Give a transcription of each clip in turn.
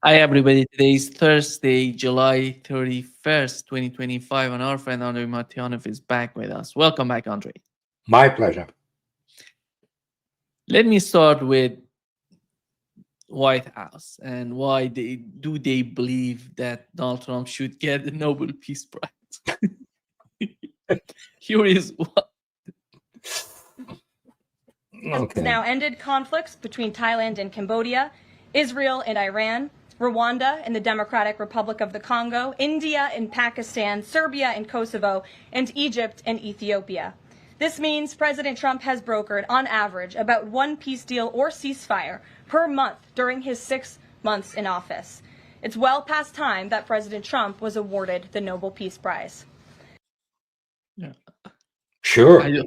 Hi, everybody. Today is Thursday, July 31st, 2025, and our friend Andrei Martyanov is back with us. Welcome back, Andrei. My pleasure. Let me start with White House and why they believe that Donald Trump should get the Nobel Peace Prize. Here is what. Has now ended conflicts between Thailand and Cambodia, Israel and Iran, Rwanda and the Democratic Republic of the Congo, India and Pakistan, Serbia and Kosovo, and Egypt and Ethiopia. This means President Trump has brokered, on average, about one peace deal or ceasefire per month during his 6 months in office. It's well past time that President Trump was awarded the Nobel Peace Prize. Yeah. Sure. I mean,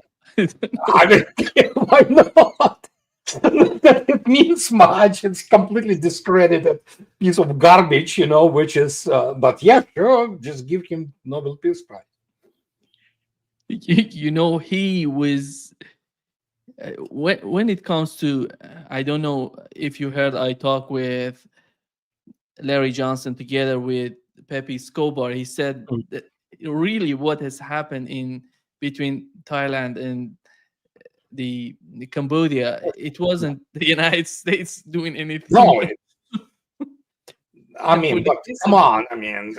why not? That it means much. It's completely discredited piece of garbage, which is, but yeah, sure, just give him Nobel Peace Prize. He was, when it comes to, I don't know if you heard, I talk with Larry Johnson together with Pepe Escobar. He said that really what has happened in between Thailand and the Cambodia, it wasn't the United States doing anything. No, I mean, but come on. I mean,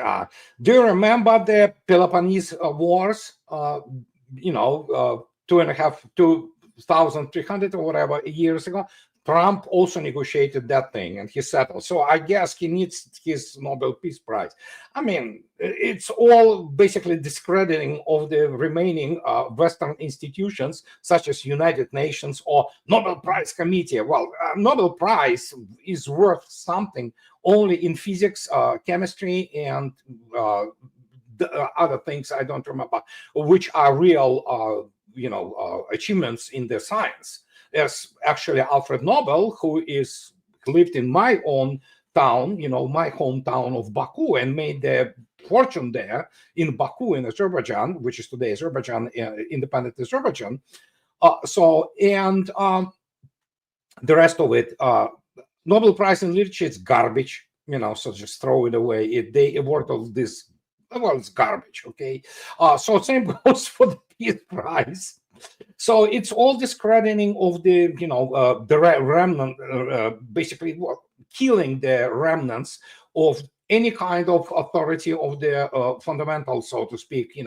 do you remember the Peloponnese Wars? 2,300 or whatever years ago. Trump also negotiated that thing and he settled. So I guess he needs his Nobel Peace Prize. I mean, it's all basically discrediting of the remaining Western institutions, such as United Nations or Nobel Prize Committee. Well, Nobel Prize is worth something only in physics, chemistry, and other things I don't remember, which are real, achievements in the science. There's actually Alfred Nobel, who lived in my own town, my hometown of Baku, and made their fortune there in Baku in Azerbaijan, which is today Azerbaijan, independent Azerbaijan. The rest of it, Nobel Prize in Literature, it's garbage, so just throw it away. They award all this, well, it's garbage, okay? So same goes for the Peace Prize. So it's all discrediting of the, the remnant, basically killing the remnants of any kind of authority of the fundamental, so to speak,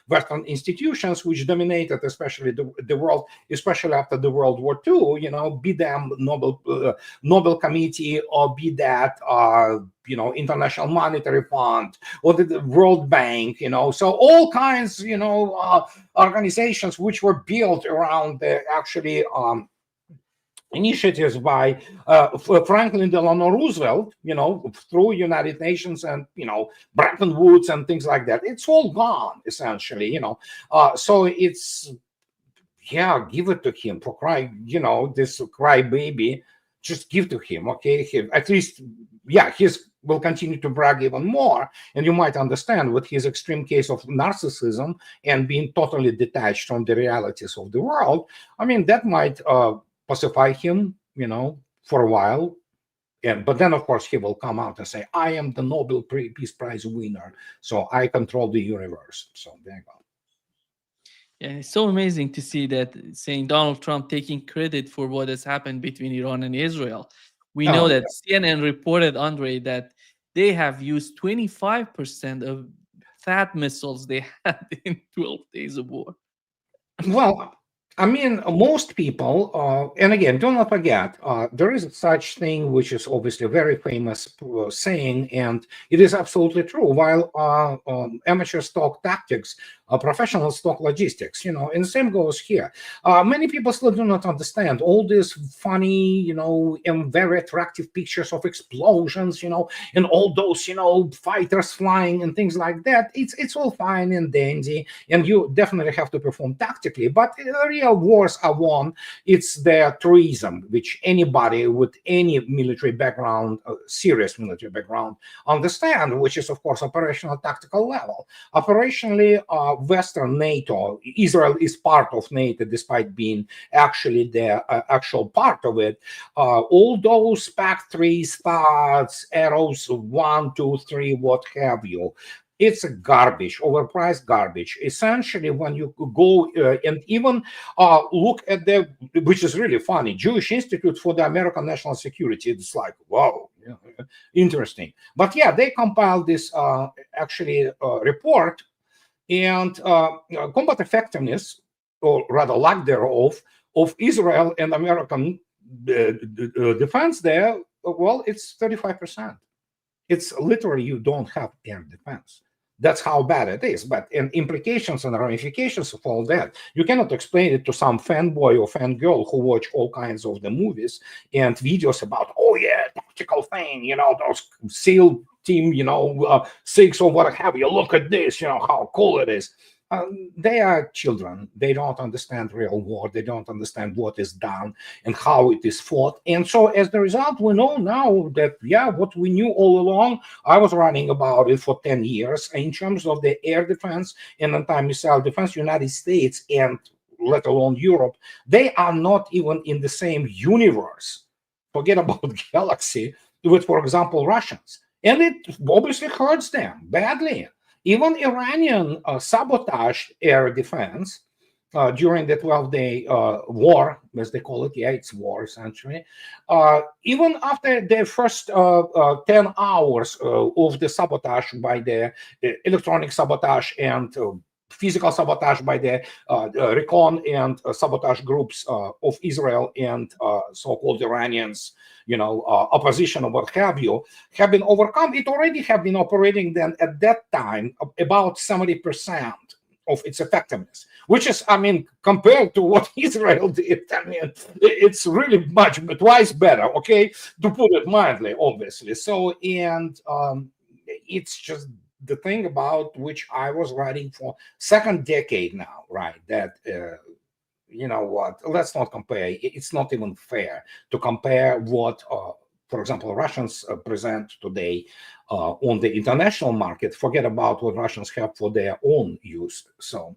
Western institutions which dominated, especially the world, especially after the World War II. Be them Nobel Committee, or be that International Monetary Fund or the World Bank. So all kinds, organizations which were built around the actually initiatives by Franklin Delano Roosevelt, through United Nations and, Bretton Woods and things like that. It's all gone, essentially, so it's, yeah, give it to him for this crybaby, just give to him, okay? At least, yeah, he's will continue to brag even more, and you might understand with his extreme case of narcissism and being totally detached from the realities of the world. I mean, that might pacify him, for a while. But then, of course, he will come out and say, I am the Nobel Peace Prize winner, so I control the universe. So there you go. Yeah, it's so amazing to see that, saying Donald Trump taking credit for what has happened between Iran and Israel. We know that CNN reported, Andrei, that they have used 25% of THAAD missiles they had in 12 days of war. Well, I mean, most people, and again, do not forget, there is such thing which is obviously a very famous saying, and it is absolutely true. While amateurs talk tactics, professionals talk logistics, and the same goes here. Many people still do not understand all these funny, and very attractive pictures of explosions, and all those, fighters flying and things like that. It's all fine and dandy, and you definitely have to perform tactically, but real wars are won. It's the truism, which anybody with any military background, serious military background, understand, which is, of course, operational tactical level. Operationally, Western NATO, Israel is part of NATO despite being actually the actual part of it. All those PAC-3 starts, arrows 1, 2, 3, what have you. It's a garbage, overpriced garbage. Essentially, when you go and even look at the, which is really funny, Jewish Institute for the American National Security, it's like, wow, yeah, interesting. But yeah, they compiled this actually report, and combat effectiveness, or rather lack thereof, of Israel and American defense there, well, it's 35%. It's literally you don't have air defense. That's how bad it is. But in implications and ramifications of all that, you cannot explain it to some fanboy or fangirl who watch all kinds of the movies and videos about, oh yeah, tactical thing, you know, those SEAL team, you know, 6 or what have you. Look at this, you know, how cool it is. They are children. They don't understand real war. They don't understand what is done and how it is fought. And so as the result, we know now that, yeah, what we knew all along, I was running about it for 10 years in terms of the air defense and anti-missile defense, United States and let alone Europe, they are not even in the same universe. Forget about galaxy with, for example, Russians. And it obviously hurts them badly. Even Iranian sabotaged air defense during the 12-day war, as they call it. Yeah, it's war, essentially. Even after the first 10 hours of the sabotage by the electronic sabotage and physical sabotage by the recon and sabotage groups of Israel and so-called Iranians, you know, opposition or what have you, have been overcome. It already have been operating then at that time about 70% of its effectiveness, which is, I mean, compared to what Israel did, I mean, it's really much, twice better, okay, to put it mildly, obviously. So, and it's just the thing about which I was writing for second decade now, right, that you know what, let's not compare. It's not even fair to compare what, for example, Russians present today on the international market. Forget about what Russians have for their own use. So,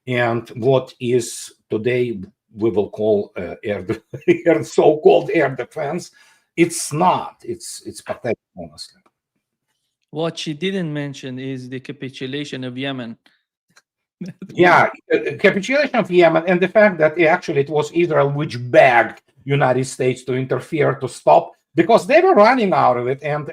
and what is today we will call so-called air defense, it's not. It's pathetic, honestly. What she didn't mention is the capitulation of Yemen. Yeah, capitulation of Yemen and the fact that it was Israel which begged United States to interfere to stop, because they were running out of it, and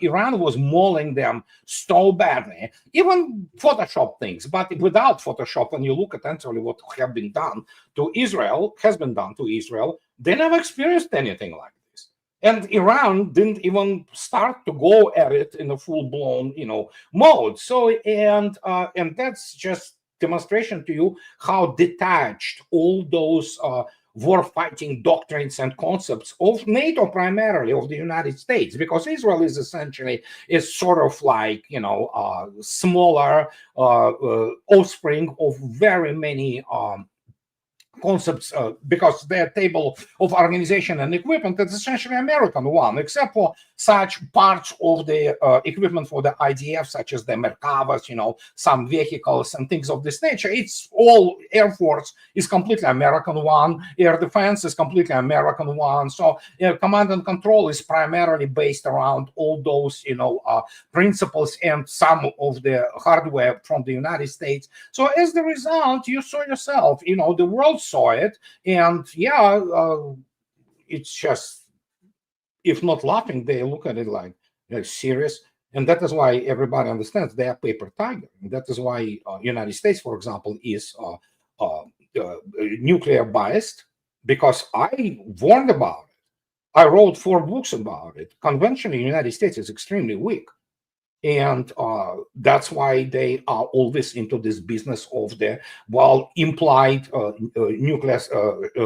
Iran was mauling them so badly. Even Photoshop things, but without Photoshop, when you look at actually what have been done to Israel, has been done to Israel, they never experienced anything like this. And Iran didn't even start to go at it in a full-blown, you know, mode. So, and that's just demonstration to you how detached all those war-fighting doctrines and concepts of NATO, primarily of the United States, because Israel is essentially sort of like, you know, smaller offspring of very many concepts, because their table of organization and equipment is essentially American one, except for such parts of the equipment for the IDF, such as the Merkavas, you know, some vehicles and things of this nature. It's all Air Force is completely American one, air defense is completely American one. So command and control is primarily based around all those, you know, principles and some of the hardware from the United States. So as the result, you saw yourself, you know, the world saw it, and yeah, it's just, if not laughing, they look at it like they're serious. And that is why everybody understands they are paper tiger. And that is why United States, for example, is nuclear biased, because I warned about it. I wrote 4 books about it. Conventionally, the United States is extremely weak. And that's why they are always into this business of the, well, implied nuclear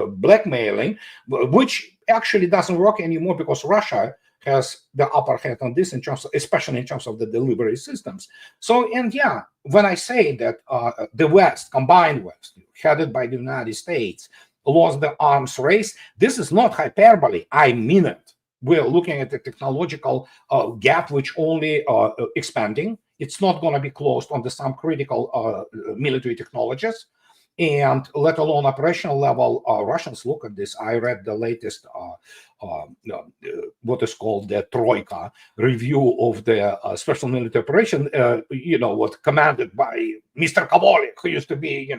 blackmailing, which actually doesn't work anymore because Russia has the upper hand on this, in terms of, especially in terms of the delivery systems. So, and yeah, when I say that the West, combined West, headed by the United States, lost the arms race, this is not hyperbole. I mean it. We're looking at the technological gap, which only expanding, It's not going to be closed on some critical military technologies, and let alone operational level. Russians look at this. I read the latest what is called the Troika review of the special military operation, what commanded by Mr. Kavolik, who used to be,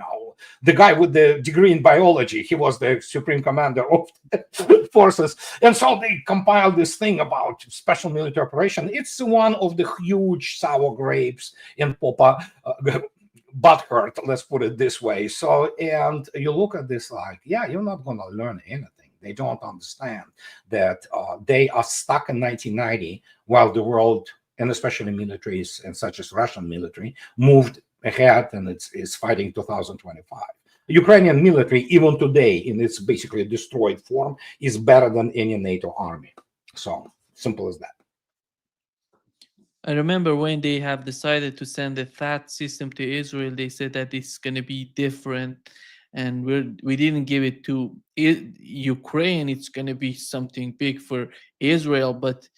the guy with the degree in biology. He was the supreme commander of the forces. And so they compiled this thing about special military operation. It's one of the huge sour grapes in Popa butthurt, let's put it this way. So, and you look at this like, yeah, you're not going to learn anything. They don't understand that they are stuck in 1990 while the world, and especially militaries and such as Russian military, moved ahead and it's fighting 2025. Ukrainian military, even today, in its basically destroyed form, is better than any NATO army. So simple as that. I remember when they have decided to send the THAAD system to Israel, they said that it's going to be different, and we didn't give it to Ukraine. It's going to be something big for Israel. But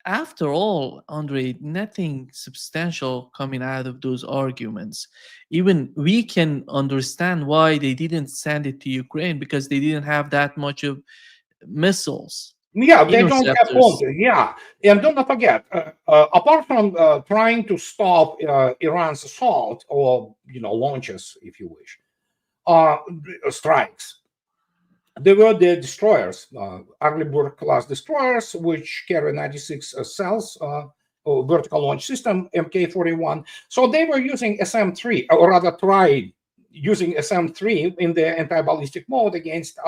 after all, Andrei, nothing substantial coming out of those arguments. Even we can understand why they didn't send it to Ukraine, because they didn't have that much of missiles. Yeah, they don't have content. Yeah, and don't forget, apart from trying to stop Iran's assault or launches, if you wish, strikes, there were the destroyers, Arleigh class destroyers, which carry 96 cells, vertical launch system, Mk-41. So they were using SM-3, or rather tried using SM-3 in the anti-ballistic mode against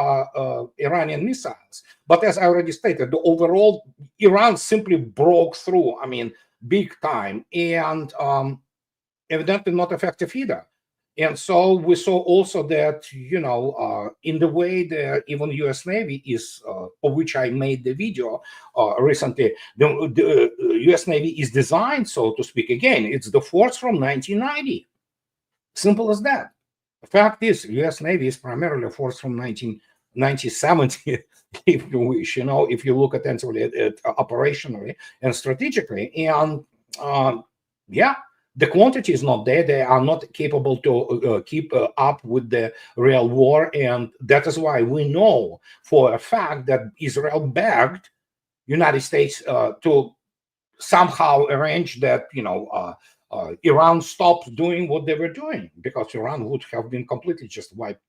Iranian missiles. But as I already stated, the overall, Iran simply broke through, big time, and evidently not effective either. And so we saw also that, in the way that even U.S. Navy is, of which I made the video recently, the U.S. Navy is designed, so to speak, again, it's the force from 1990. Simple as that. The fact is, U.S. Navy is primarily a force from 1970, if you wish, if you look attentively at it operationally and strategically. And yeah, the quantity is not there. They are not capable to keep up with the real war. And that is why we know for a fact that Israel begged United States to somehow arrange that, Iran stopped doing what they were doing, because Iran would have been completely just wiped,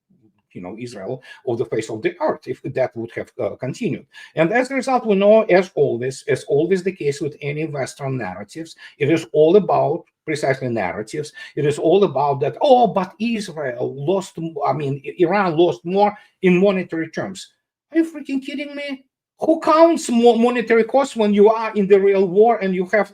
Israel off the face of the earth if that would have continued. And as a result, we know, as always the case with any Western narratives, it is all about precisely narratives. It is all about that, but Israel lost, Iran lost more in monetary terms. Are you freaking kidding me? Who counts more monetary costs when you are in the real war and you have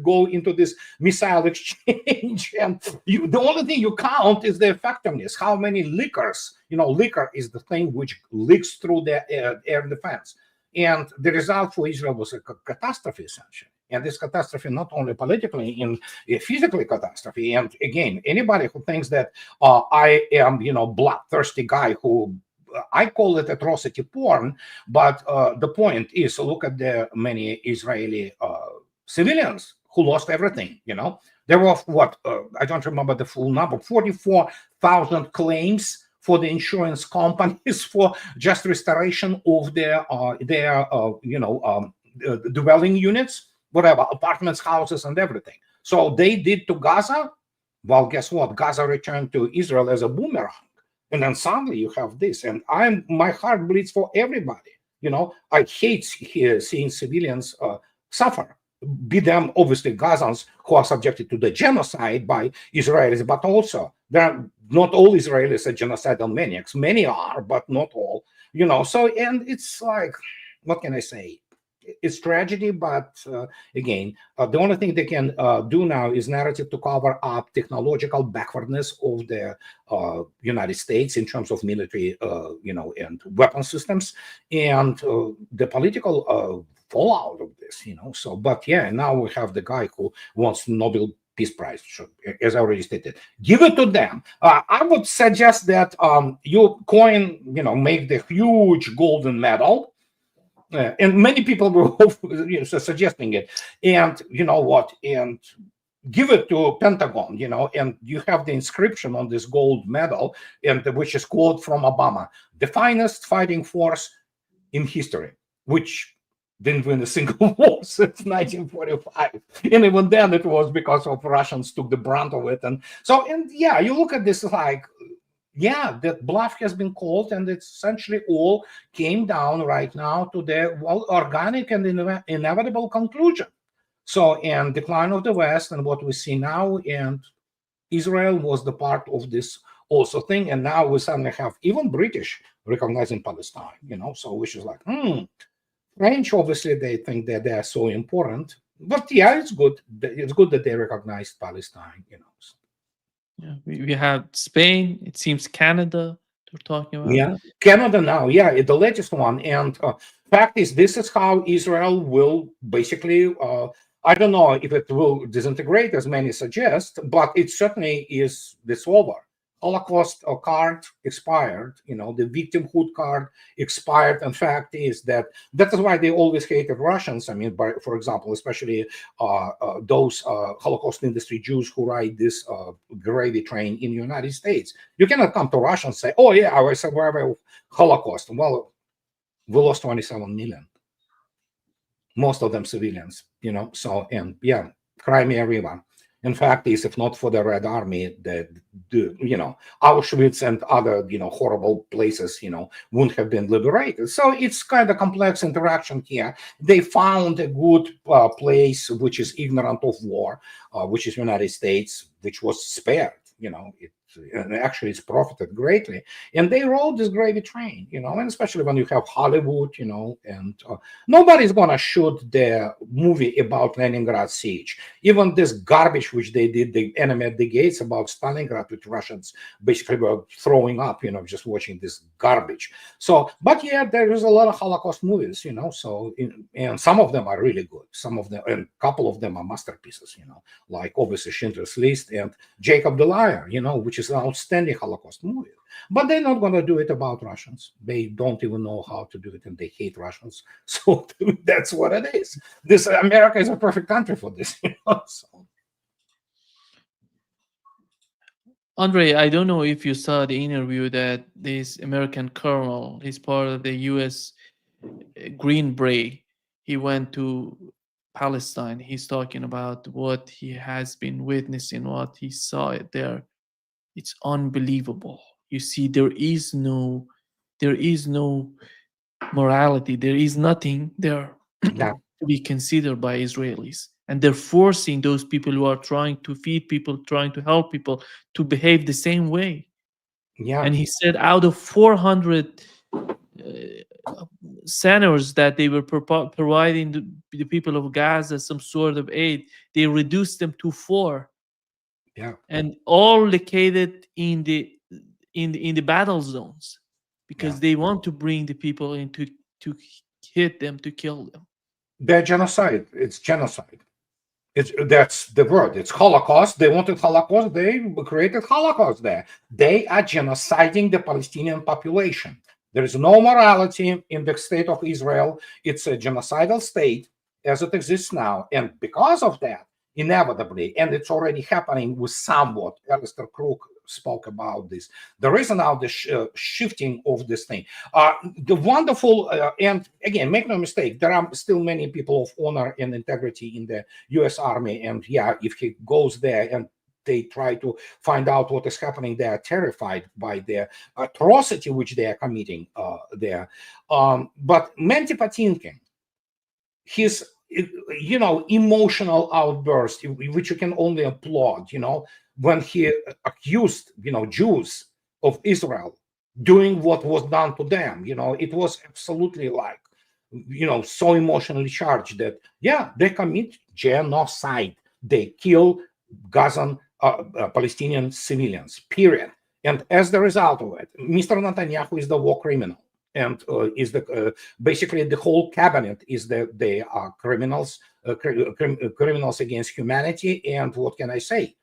go into this missile exchange? And the only thing you count is the effectiveness. How many leakers? Leaker is the thing which leaks through the air defense. And the result for Israel was a catastrophe, essentially. And this catastrophe, not only politically, in a physically catastrophe. And again, anybody who thinks that I am, bloodthirsty guy who, I call it atrocity porn, but the point is, look at the many Israeli civilians who lost everything. There were I don't remember the full number, 44,000 claims for the insurance companies for just restoration of their dwelling units, whatever, apartments, houses, and everything. So they did to Gaza. Well, guess what? Gaza returned to Israel as a boomerang. And then suddenly you have this, and my heart bleeds for everybody. I hate seeing civilians suffer, be them obviously Gazans who are subjected to the genocide by Israelis, but also not all Israelis are genocidal maniacs. Many are, but not all. So, and it's like, what can I say? It's tragedy, but again, the only thing they can do now is narrative to cover up technological backwardness of the United States in terms of military, and weapon systems, and the political fallout of this, So, but yeah, now we have the guy who wants Nobel Peace Prize, as I already stated. Give it to them. I would suggest that you make the huge golden medal. And many people were suggesting it. And you know what? And give it to Pentagon, and you have the inscription on this gold medal, and which is quote from Obama: "The finest fighting force in history," which didn't win a single war since 1945. And even then it was because of Russians took the brunt of it. And yeah, you look at this like, yeah, that bluff has been called, and it's essentially all came down right now to the organic and inevitable conclusion. So, and decline of the West and what we see now, and Israel was the part of this also thing, and now we suddenly have even British recognizing Palestine, so which is like, French, obviously, they think that they are so important, but yeah, it's good. It's good that they recognized Palestine, So. Yeah, we have Spain. It seems Canada they're talking about. Yeah, Canada now. Yeah, the latest one. And fact is, this is how Israel will basically. I don't know if it will disintegrate as many suggest, but it certainly is this over. Holocaust card expired, the victimhood card expired. And fact is that is why they always hated Russians. I mean, for example, especially those Holocaust industry Jews who ride this gravy train in the United States. You cannot come to Russia and say, "Oh yeah, I was survivor of Holocaust." Well, we lost 27 million. Most of them civilians, So, and yeah, Crimea River. In fact, if not for the Red Army, Auschwitz and other, horrible places, wouldn't have been liberated. So it's kind of complex interaction here. They found a good place which is ignorant of war, which is United States, which was spared. And actually it's profited greatly, and they rode this gravy train, and especially when you have Hollywood, and nobody's gonna shoot the movie about Leningrad siege. Even this garbage which they did, the Enemy at the Gates, about Stalingrad, which Russians basically were throwing up, just watching this garbage. So, but yeah, there is a lot of Holocaust movies, so and some of them are really good. Some of them, and a couple of them are masterpieces, like obviously Schindler's List and Jacob the Liar, which is an outstanding Holocaust movie. But they're not going to do it about Russians. They don't even know how to do it, and they hate Russians. So that's what it is. This America is a perfect country for this. So. Andrei, I don't know if you saw the interview that this American colonel, he's part of the U.S. Green Beret. He went to Palestine. He's talking about what he has been witnessing, what he saw it there. It's unbelievable. You see, there is no morality. There is nothing there to be considered by Israelis. And they're forcing those people who are trying to feed people, trying to help people, to behave the same way. Yeah. And he said out of 400 centers that they were providing the people of Gaza some sort of aid, they reduced them to 4. Yeah. And all located in the battle zones, because they want to bring the people in to hit them, to kill them. They're genocide. It's genocide. That's the word. It's Holocaust. They wanted Holocaust. They created Holocaust there. They are genociding the Palestinian population. There is no morality in the state of Israel. It's a genocidal state as it exists now. And because of that, inevitably, and it's already happening with somewhat, Alistair Crook spoke about this, there is now the shifting of this thing. The wonderful, and again, make no mistake, there are still many people of honor and integrity in the US Army. And yeah, if he goes there and they try to find out what is happening, they are terrified by the atrocity which they are committing there. But Mendy Patinkin, his emotional outburst, which you can only applaud, when he accused, Jews of Israel doing what was done to them, it was absolutely like, so emotionally charged that, yeah, they commit genocide. They kill Gazan Palestinian civilians, period. And as the result of it, Mr. Netanyahu is the war criminal. And is the basically the whole cabinet is they are criminals, criminals against humanity. And what can I say?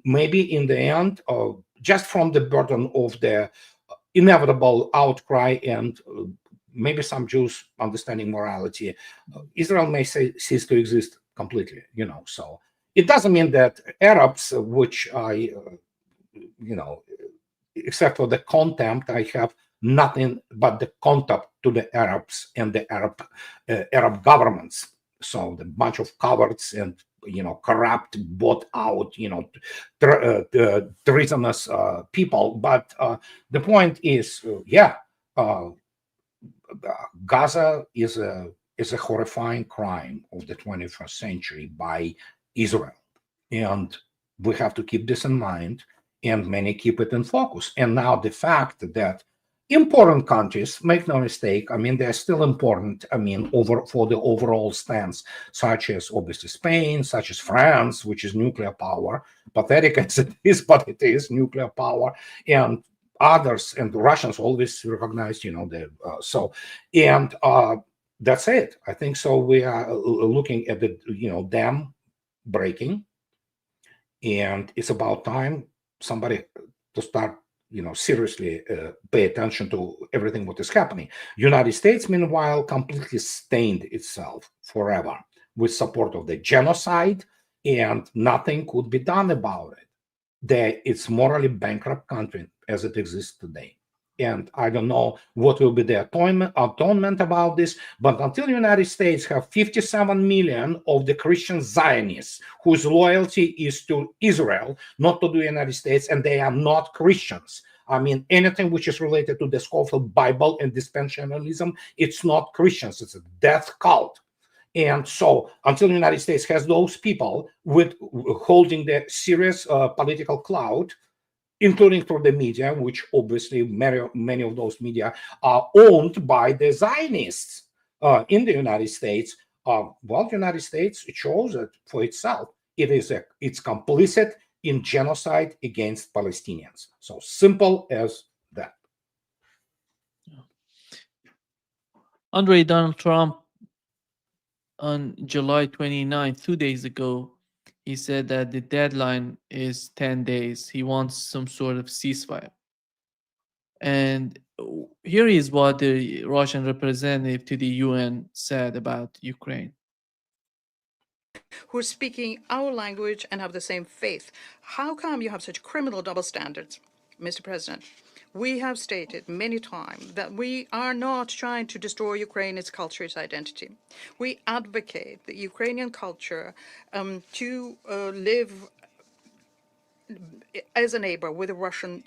Maybe in the end, just from the burden of the inevitable outcry and maybe some Jews understanding morality, Israel may cease to exist completely, so it doesn't mean that Arabs, which I, except for the contempt, I have nothing but the contempt to the Arabs and the Arab governments. So the bunch of cowards and corrupt, bought out, treasonous people. But the point is, Gaza is a horrifying crime of the 21st century by Israel, and we have to keep this in mind. And many keep it in focus. And now the fact that important countries, make no mistake, I mean, they're still important, I mean, for the overall stance, such as obviously Spain, such as France, which is nuclear power, pathetic as it is, but it is nuclear power, and others, and the Russians always recognize, that's it. I think so. We are looking at the, dam breaking, and it's about time somebody to start, seriously pay attention to everything what is happening. United States, meanwhile, completely stained itself forever with support of the genocide, and nothing could be done about it. It's morally bankrupt country as it exists today. And I don't know what will be the atonement about this, but until the United States have 57 million of the Christian Zionists whose loyalty is to Israel, not to the United States, and they are not Christians. I mean, anything which is related to the Scofield Bible and dispensationalism, it's not Christians, it's a death cult. And so until the United States has those people with holding the serious political clout, including through the media, which obviously many of those media are owned by the Zionists in the United States. The United States chose it for itself. It's complicit in genocide against Palestinians. So simple as that. Andrei, Donald Trump on July 29th, 2 days ago, he said that the deadline is 10 days. He wants some sort of ceasefire. And here is what the Russian representative to the UN said about Ukraine. Who are speaking our language and have the same faith. How come you have such criminal double standards, Mr. President? We have stated many times that we are not trying to destroy Ukraine, its culture, its identity. We advocate the Ukrainian culture to live as a neighbor with the Russian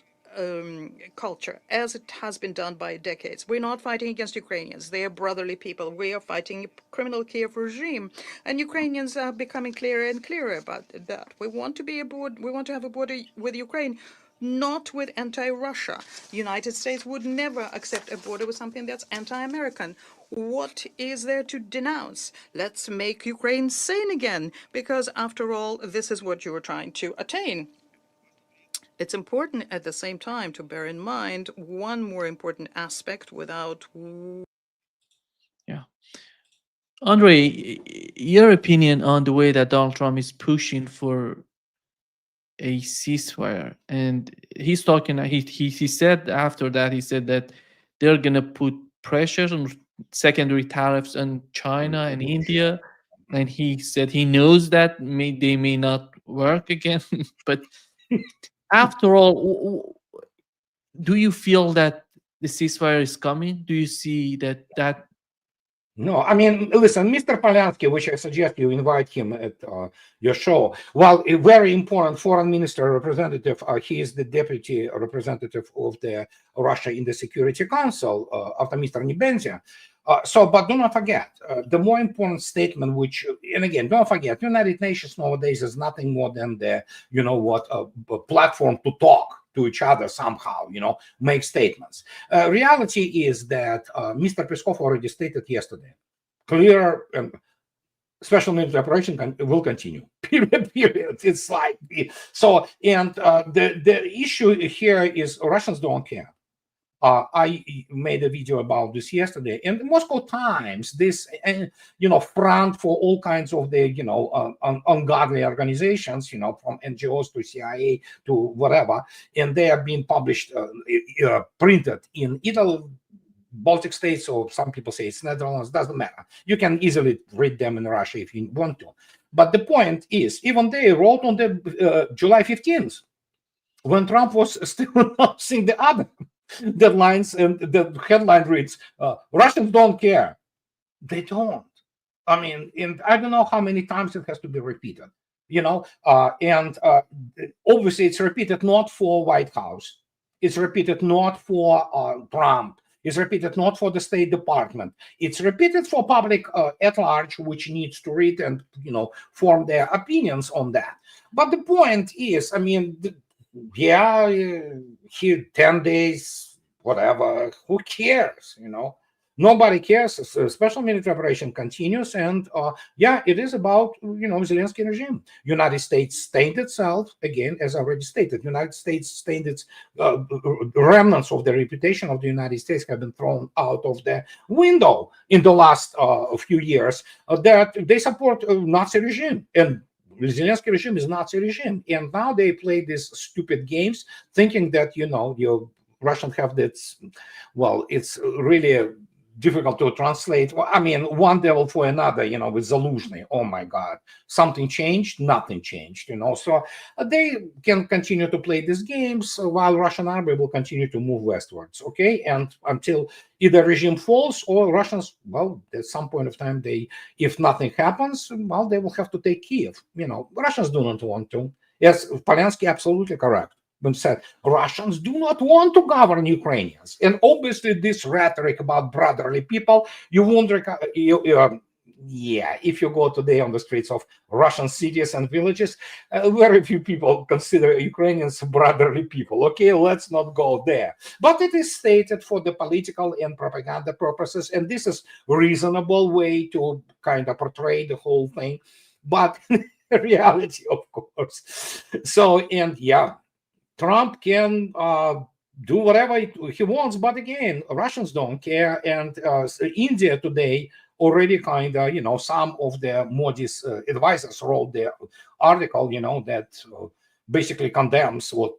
culture, as it has been done by decades. We're not fighting against Ukrainians. They are brotherly people. We are fighting a criminal Kiev regime, and Ukrainians are becoming clearer and clearer about that. We want to be aboard. We want to have a border with Ukraine, not with anti-Russia. The United States would never accept a border with something that's anti-American. What is there to denounce? Let's make Ukraine sane again, because after all, this is what you are trying to attain. It's important at the same time to bear in mind one more important aspect without... Yeah. Andrei, your opinion on the way that Donald Trump is pushing for a ceasefire, and he's talking, he said after that, he said that they're going to put pressure on secondary tariffs on China and India, and he said he knows that they may not work again. But after all, do you feel that the ceasefire is coming? Do you see that No, I mean, listen, Mr. Polanski, which I suggest you invite him at your show. Well, a very important foreign minister representative. He is the deputy representative of the Russia in the Security Council after Mr. Nebenzia. But do not forget, the more important statement, which, and again, don't forget, United Nations nowadays is nothing more than the, a platform to talk to each other somehow, make statements. Reality is that Mr. Peskov already stated yesterday, clear special military operation will continue. Period. It's like, so, and the issue here is Russians don't care. I made a video about this yesterday, and the Moscow Times, this, front for all kinds of the, ungodly organizations, from NGOs to CIA to whatever, and they are being published, printed in either Baltic states, or some people say it's Netherlands, doesn't matter. You can easily read them in Russia if you want to. But the point is, even they wrote on the July 15th, when Trump was still announcing the other deadlines, and the headline reads, Russians don't care. They don't. I mean, and I don't know how many times it has to be repeated, and obviously it's repeated not for White House. It's repeated not for Trump. It's repeated not for the State Department. It's repeated for public at large, which needs to read and, form their opinions on that. But the point is, I mean, here 10 days, whatever, who cares, Nobody cares. Special military operation continues, and it is about Zelensky regime. United States stained itself again, as I already stated. United States stained its remnants of the reputation of the United States have been thrown out of the window in the last few years. That they support Nazi regime, and the Zelensky regime is Nazi regime, and now they play these stupid games, thinking that you Russians have this. Well, it's really difficult to translate. I mean, one devil for another, with Zaluzhny. Oh my God, something changed? Nothing changed, So they can continue to play these games while Russian army will continue to move westwards, okay? And until either regime falls or Russians, well, at some point of time, if nothing happens, well, they will have to take Kiev. Russians do not want to. Yes, Polensky absolutely correct. When said Russians do not want to govern Ukrainians, and obviously this rhetoric about brotherly people, you wonder, if you go today on the streets of Russian cities and villages, very few people consider Ukrainians brotherly people. Okay, let's not go there. But it is stated for the political and propaganda purposes, and this is a reasonable way to kind of portray the whole thing. But reality, of course. So, and Trump can do whatever he wants, but again, Russians don't care. And India today already kind of, some of the Modi's advisors wrote the article, that basically condemns what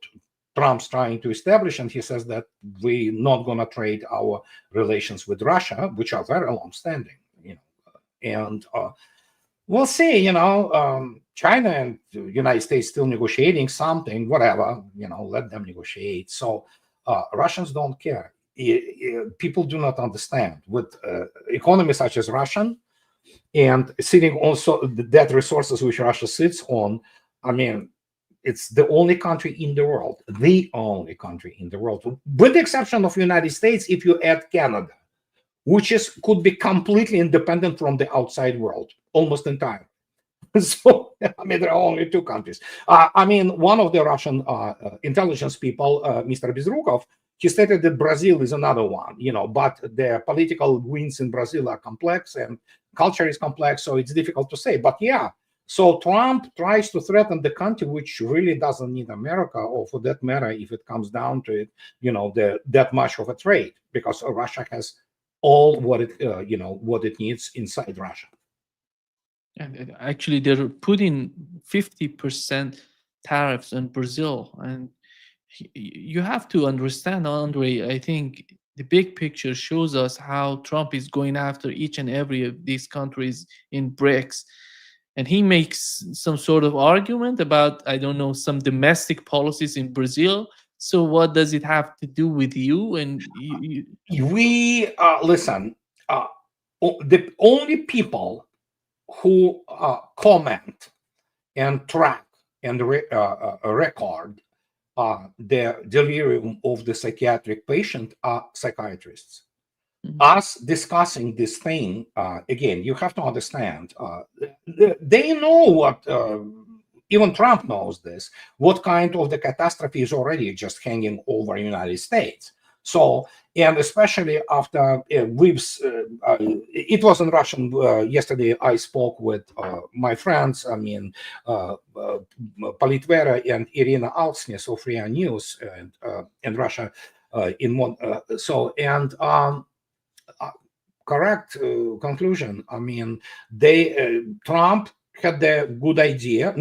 Trump's trying to establish. And he says that we're not going to trade our relations with Russia, which are very long-standing, and we'll see, China and the United States still negotiating something, whatever, let them negotiate. So Russians don't care. People do not understand. With economies such as Russian and sitting also the debt resources which Russia sits on, I mean, it's the only country in the world, with the exception of the United States, if you add Canada, which could be completely independent from the outside world, almost entirely. So, I mean, there are only two countries. One of the Russian intelligence people, Mr. Bezrukov, he stated that Brazil is another one, but the political winds in Brazil are complex and culture is complex, so it's difficult to say. But so Trump tries to threaten the country which really doesn't need America, or for that matter, if it comes down to it, that much of a trade, because Russia has all what it needs inside Russia. And actually, they're putting 50% tariffs on Brazil. And you have to understand, Andrei, I think the big picture shows us how Trump is going after each and every of these countries in BRICS. And he makes some sort of argument about, I don't know, some domestic policies in Brazil. So what does it have to do with you? And we listen, the only people who comment and track and record the delirium of the psychiatric patient are psychiatrists. Mm-hmm. Us discussing this thing, again, you have to understand, they know what, even Trump knows this, what kind of the catastrophe is already just hanging over the United States. So, and especially after it was in Russian yesterday, I spoke with my friends, Politvera and Irina Alsnes of RIA News and Russia correct conclusion. Trump had the good idea,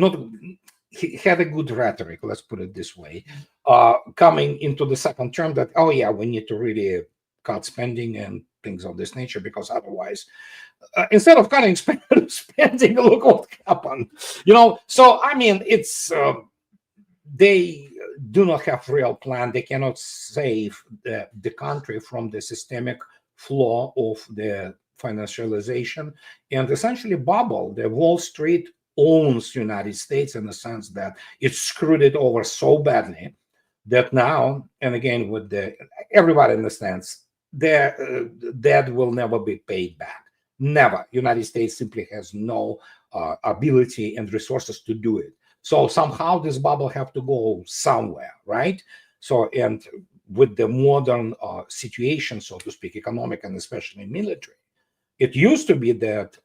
he had a good rhetoric, let's put it this way, coming into the second term that, we need to really cut spending and things of this nature, because otherwise, instead of cutting spending, look what happened. So I mean, it's they do not have real plan. They cannot save the country from the systemic flaw of the financialization and essentially bubble. The Wall Street owns United States in the sense that it screwed it over so badly that now, and again, with everybody understands, the debt will never be paid back. Never. United States simply has no ability and resources to do it. So somehow this bubble have to go somewhere, right? So, and with the modern situation, so to speak, economic and especially military, it used to be that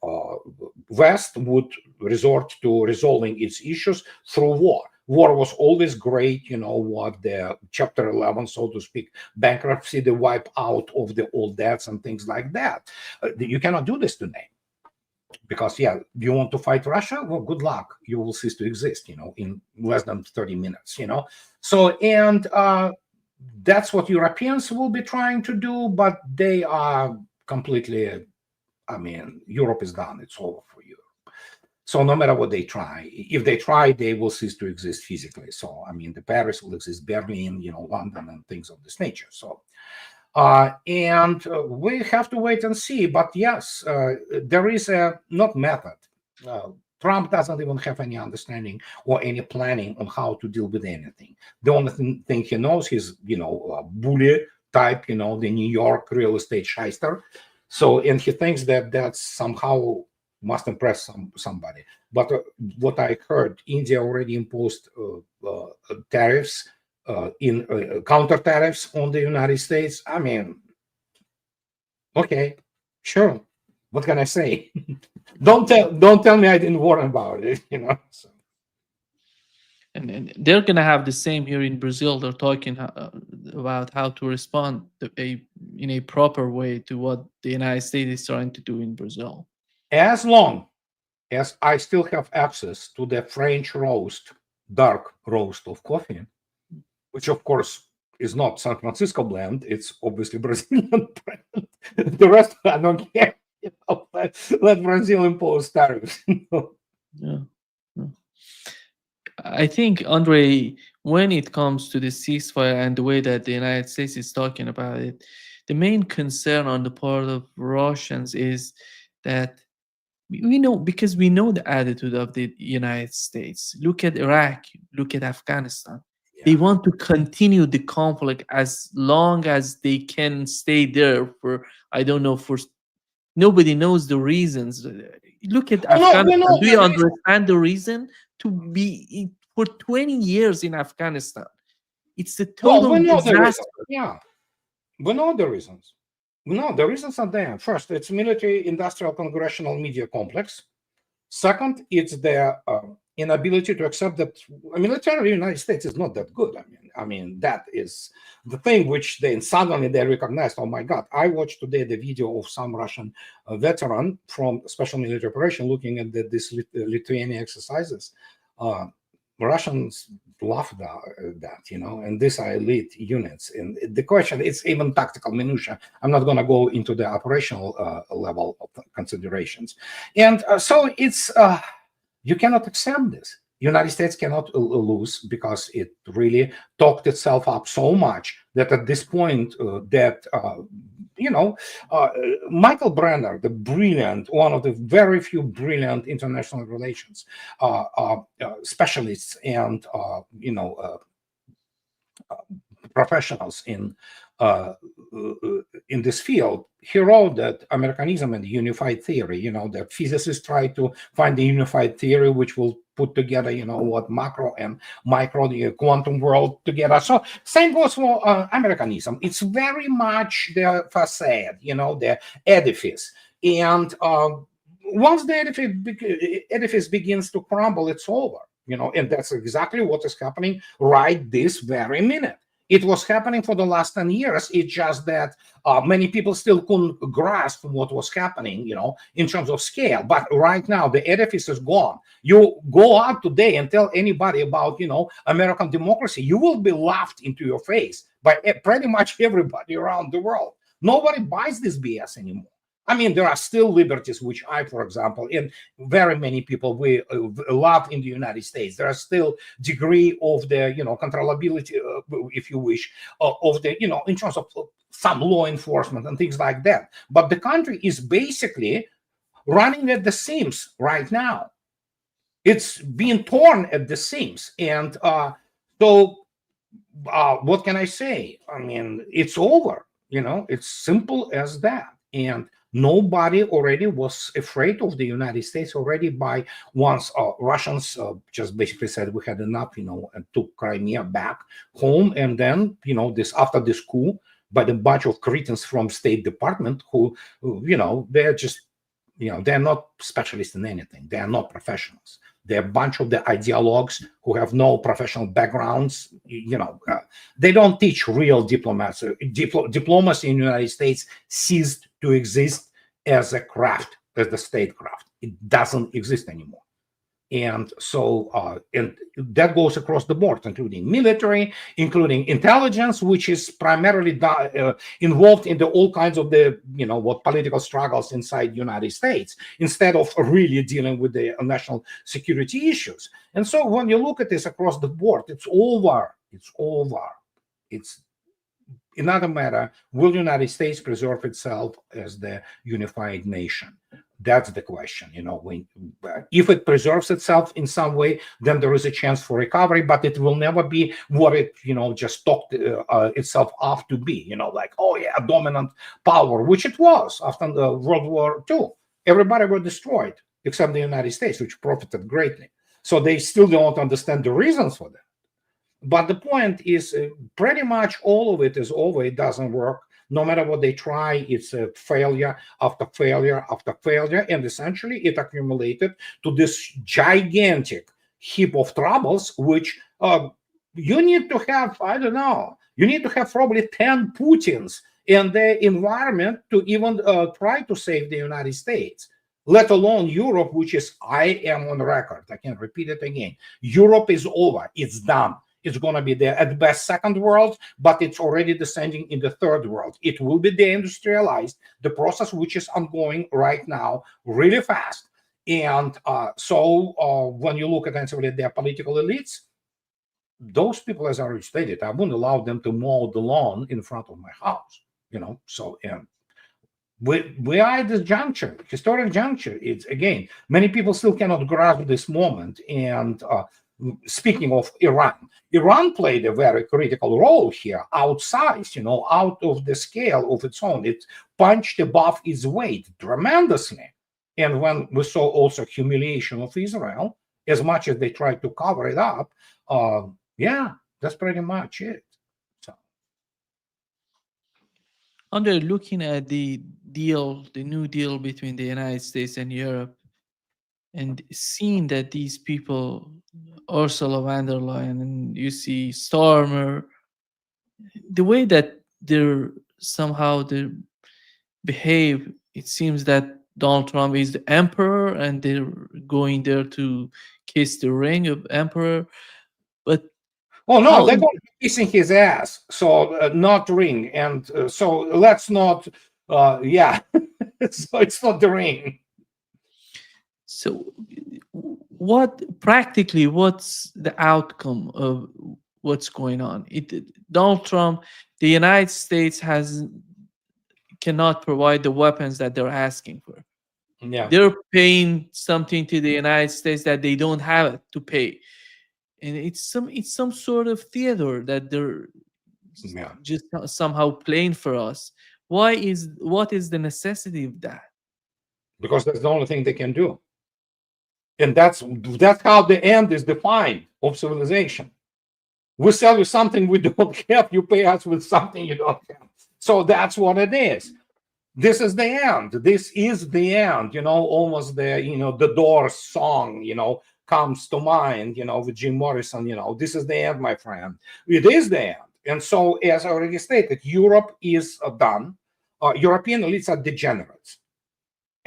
West would resort to resolving its issues through war. War was always great, what the Chapter 11, so to speak, bankruptcy, the wipe out of the old debts and things like that. You cannot do this today. Because, you want to fight Russia? Well, good luck. You will cease to exist, in less than 30 minutes, So, and that's what Europeans will be trying to do, but they are completely, Europe is done. It's over for Europe. So no matter what they try, if they try, they will cease to exist physically. So, the Paris will exist, Berlin, London and things of this nature. So, and we have to wait and see. But yes, there is a not method. Trump doesn't even have any understanding or any planning on how to deal with anything. The only thing he knows is, a bully type, the New York real estate shyster. So, and he thinks that that's somehow must impress somebody. But what I heard, India already imposed tariffs, counter tariffs on the United States. Okay, sure. What can I say? Don't tell me I didn't warn about it. So. And they're gonna have the same here in Brazil. They're talking about how to respond in a proper way to what the United States is trying to do in Brazil. As long as I still have access to the French dark roast of coffee, which of course is not San Francisco blend, it's obviously Brazilian brand. The rest I don't care. Let Brazil impose tariffs. Yeah. I think, Andrei, when it comes to the ceasefire and the way that the United States is talking about it, the main concern on the part of Russians is that we know the attitude of the United States. Look at Iraq, look at Afghanistan. Yeah. They want to continue the conflict as long as they can stay there for, I don't know, for nobody knows the reasons. Look at Afghanistan. Do you understand the reason to be for 20 years in Afghanistan? It's a total disaster. We know the reasons. No, the reasons are there. First, it's military, industrial, congressional media complex. Second, it's their inability to accept that military of the United States is not that good. That is the thing which suddenly they recognized. Oh my God! I watched today the video of some Russian veteran from special military operation looking at this Lithuanian exercises. Russians love that, and these are elite units. And the question, it's even tactical minutia. I'm not going to go into the operational level of considerations. And so it's, you cannot accept this. United States cannot lose because it really talked itself up so much that at this point Michael Brenner, the brilliant, one of the very few brilliant international relations specialists and professionals in this field, he wrote that Americanism and the unified theory, that physicists try to find the unified theory which will put together, what macro and micro, the quantum world together. So same goes for Americanism. It's very much the facade, the edifice. And once the edifice begins to crumble, it's over, and that's exactly what is happening right this very minute. It was happening for the last 10 years. It's just that many people still couldn't grasp what was happening, in terms of scale. But right now, the edifice is gone. You go out today and tell anybody about, American democracy, you will be laughed into your face by pretty much everybody around the world. Nobody buys this BS anymore. I mean, there are still liberties which I, for example, and very many people we love in the United States. There are still degree of the, controllability, if you wish, of the, in terms of some law enforcement and things like that. But the country is basically running at the seams right now. It's being torn at the seams, and what can I say? I mean, it's over. It's simple as that. And nobody already was afraid of the United States already by once Russians just basically said we had enough, and took Crimea back home. And then, after this coup by the bunch of cretins from State Department who they're just, they're not specialists in anything. They are not professionals. They're a bunch of the ideologues who have no professional backgrounds. They don't teach real diplomacy. Diplomacy in the United States ceased to exist as a craft, as the statecraft. It doesn't exist anymore. And so, and that goes across the board, including military, including intelligence, which is primarily involved in all kinds of the, political struggles inside the United States, instead of really dealing with the national security issues. And so when you look at this across the board, it's over. It's over. It's another matter. Will the United States preserve itself as the unified nation? That's the question. If it preserves itself in some way, then there is a chance for recovery, but it will never be what it, just talked itself off to be, like, oh yeah, a dominant power, which it was after the World War II. Everybody were destroyed except the United States, which profited greatly. So they still don't understand the reasons for that. But the point is pretty much all of it is over. It doesn't work. No matter what they try, it's a failure after failure after failure. And essentially it accumulated to this gigantic heap of troubles, which you need to have, I don't know, you need to have probably 10 Putins in the environment to even try to save the United States, let alone Europe, which is, I am on record, I can repeat it again. Europe is over, it's done. It's going to be the, at best, second world, but it's already descending in the third world. It will be deindustrialized, the process which is ongoing right now really fast. And so when you look at their political elites, those people, as I already stated, I wouldn't allow them to mow the lawn in front of my house, So we are at this juncture, historic juncture. It's, again, many people still cannot grasp this moment. And speaking of Iran played a very critical role here, outsized, out of the scale of its own. It punched above its weight tremendously. And when we saw also humiliation of Israel, as much as they tried to cover it up, yeah, that's pretty much it. So, Under looking at the new deal between the United States and Europe, and seeing that these people, Ursula von der Leyen, and you see Starmer, the way that they behave, it seems that Donald Trump is the emperor and they're going there to kiss the ring of emperor. But oh no, they're going to be kissing his ass, so not ring. And so let's not, yeah, so it's not the ring. So what's the outcome of what's going on? Donald Trump, the United States cannot provide the weapons that they're asking for. Yeah, They're paying something to the United States that they don't have to pay. And it's some sort of theater that they're just somehow playing for us. What is the necessity of that? Because that's the only thing they can do. And that's how the end is defined of civilization. We sell you something we don't have, you pay us with something you don't have. So that's what it is. This is the end. This is the end. Almost the Doors song, comes to mind, with Jim Morrison, this is the end, my friend. It is the end. And so, as I already stated, Europe is done. European elites are degenerates.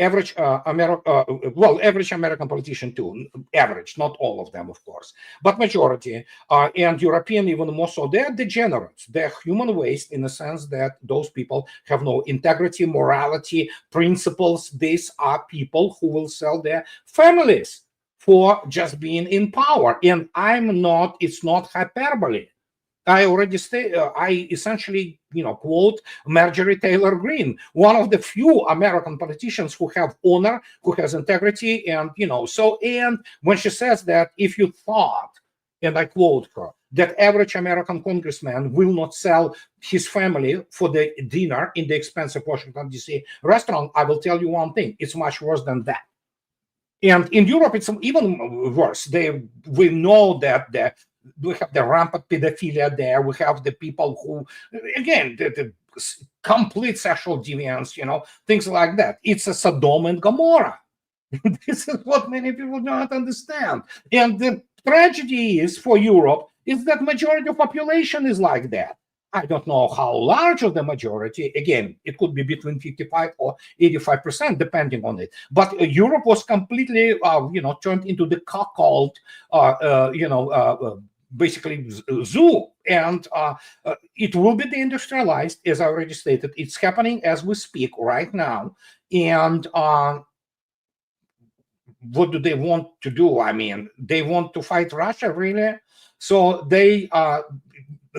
average average American politician too, average, not all of them, of course, but majority, and European even more so, they're degenerates. They're human waste in the sense that those people have no integrity, morality, principles. These are people who will sell their families for just being in power. And it's not hyperbole. I already say, I essentially, quote Marjorie Taylor Greene, one of the few American politicians who have honor, who has integrity, and, and when she says that if you thought, and I quote her, that average American congressman will not sell his family for the dinner in the expensive Washington, D.C. restaurant, I will tell you one thing, it's much worse than that. And in Europe, it's even worse. We know that we have the rampant pedophilia there. We have the people who, again, the complete sexual deviance, things like that. It's a Sodom and Gomorrah. This is what many people don't understand. And the tragedy is for Europe is that majority of population is like that. I don't know how large of the majority. Again, it could be between 55 or 85%, depending on it. But Europe was completely, turned into the cuckold, basically zoo. And it will be deindustrialized, as I already stated. It's happening as we speak right now. And what do they want to do? I mean, they want to fight Russia, really? So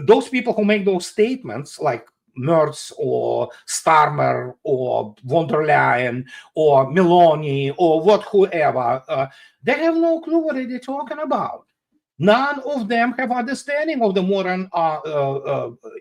those people who make those statements, like Merz or Starmer or von der Leyen or Meloni or whoever, they have no clue what they're talking about. None of them have understanding of the modern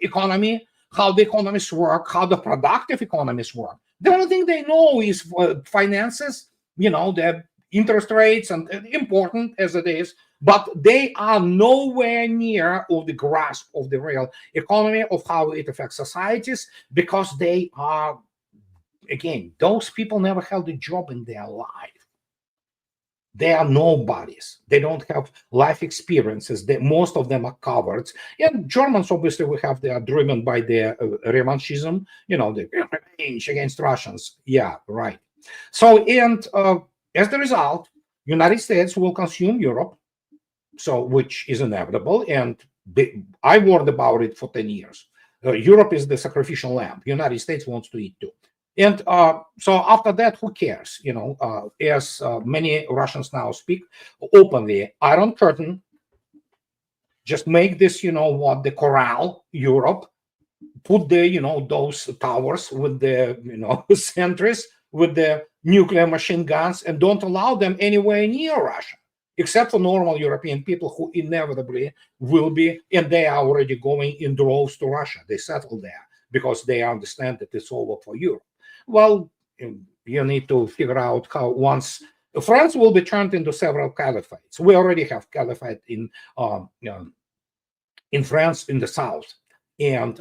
economy, how the economies work, how the productive economies work. The only thing they know is finances, the interest rates, and important as it is, but they are nowhere near of the grasp of the real economy, of how it affects societies, because they are, again, those people never held a job in their life. They are nobodies. They don't have life experiences. Most of them are cowards. And Germans, obviously, they are driven by their revanchism, the revenge against Russians. Yeah, right. So, and as the result, United States will consume Europe, which is inevitable. And I warned about it for 10 years. Europe is the sacrificial lamb. United States wants to eat too. And so after that, who cares? As many Russians now speak openly, Iron Curtain, just make this, the corral, Europe, put those towers with the, sentries, with the nuclear machine guns, and don't allow them anywhere near Russia, except for normal European people who inevitably will be, and they are already going in droves to Russia. They settle there because they understand that it's over for Europe. Well, you need to figure out how once France will be turned into several caliphates. We already have caliphate in France in the south, and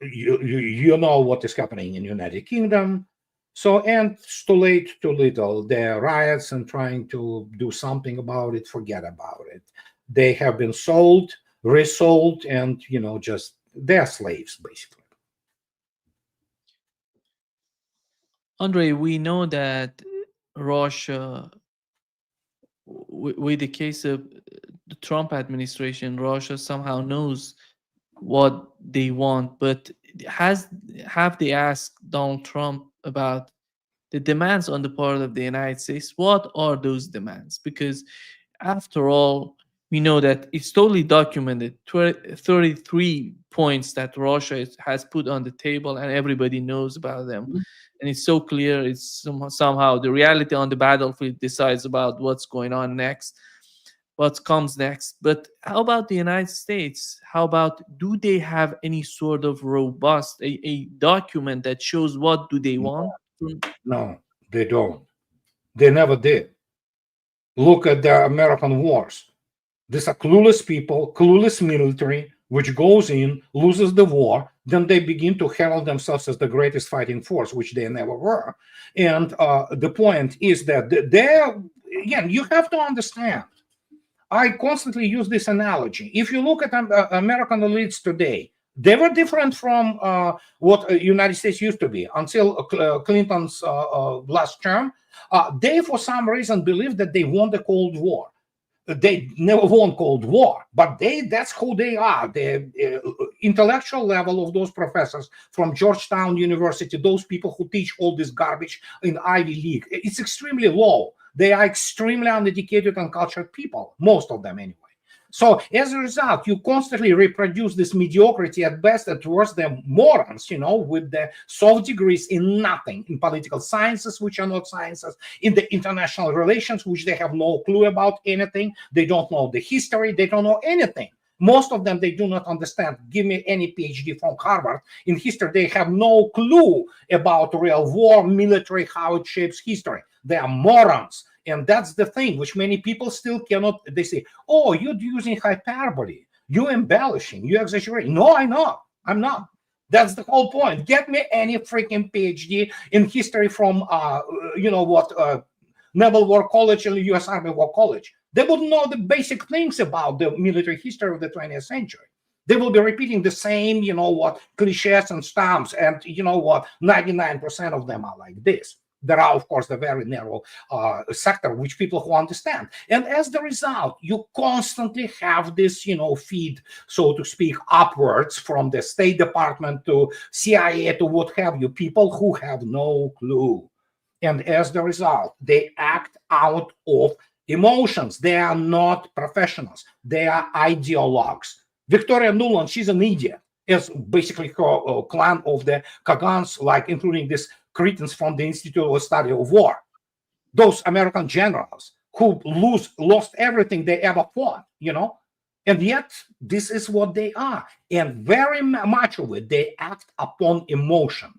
you know what is happening in United Kingdom. So, and it's too late, too little. There are riots and trying to do something about it. Forget about it. They have been sold, resold, and just they're slaves basically. Andrei, we know that Russia, with the case of the Trump administration, Russia somehow knows what they want, but have they asked Donald Trump about the demands on the part of the United States? What are those demands? Because after all, we know that it's totally documented, 33 points that Russia has put on the table, and everybody knows about them. And it's so clear, it's somehow the reality on the battlefield decides about what's going on next, what comes next. But how about the United States? How about, do they have any sort of robust, a document that shows what do they want? No, they don't. They never did. Look at the American wars. These are clueless people, clueless military, which goes in, loses the war, then they begin to herald themselves as the greatest fighting force, which they never were. And the point is that again, you have to understand, I constantly use this analogy. If you look at American elites today, They were different from what United States used to be until Clinton's last term. They, for some reason, believed that they won the Cold War. They never won Cold War, but that's who they are. The intellectual level of those professors from Georgetown University, those people who teach all this garbage in Ivy League, it's extremely low. They are extremely uneducated and cultured people, most of them anyway. So as a result, you constantly reproduce this mediocrity at best, at worst, the morons, with the soft degrees in nothing, in political sciences, which are not sciences, in the international relations, which they have no clue about anything. They don't know the history. They don't know anything. Most of them, they do not understand. Give me any PhD from Harvard in history. They have no clue about real war, military, how it shapes history. They are morons. And that's the thing, which many people still cannot. They say, oh, you're using hyperbole. You're embellishing. You're exaggerating. No, I'm not. That's the whole point. Get me any freaking PhD in history from, Naval War College and U.S. Army War College. They would know the basic things about the military history of the 20th century. They will be repeating the same, cliches and stamps. And 99% of them are like this. There are, of course, the very narrow sector, which people who understand. And as the result, you constantly have this, feed, so to speak, upwards from the State Department to CIA to what have you, people who have no clue. And as the result, they act out of emotions. They are not professionals. They are ideologues. Victoria Nuland, she's an idiot. Is basically a clan of the Kagans, like including this cretins from the Institute of Study of War. Those American generals who lost everything they ever fought, and yet this is what they are. And very much of it, they act upon emotion.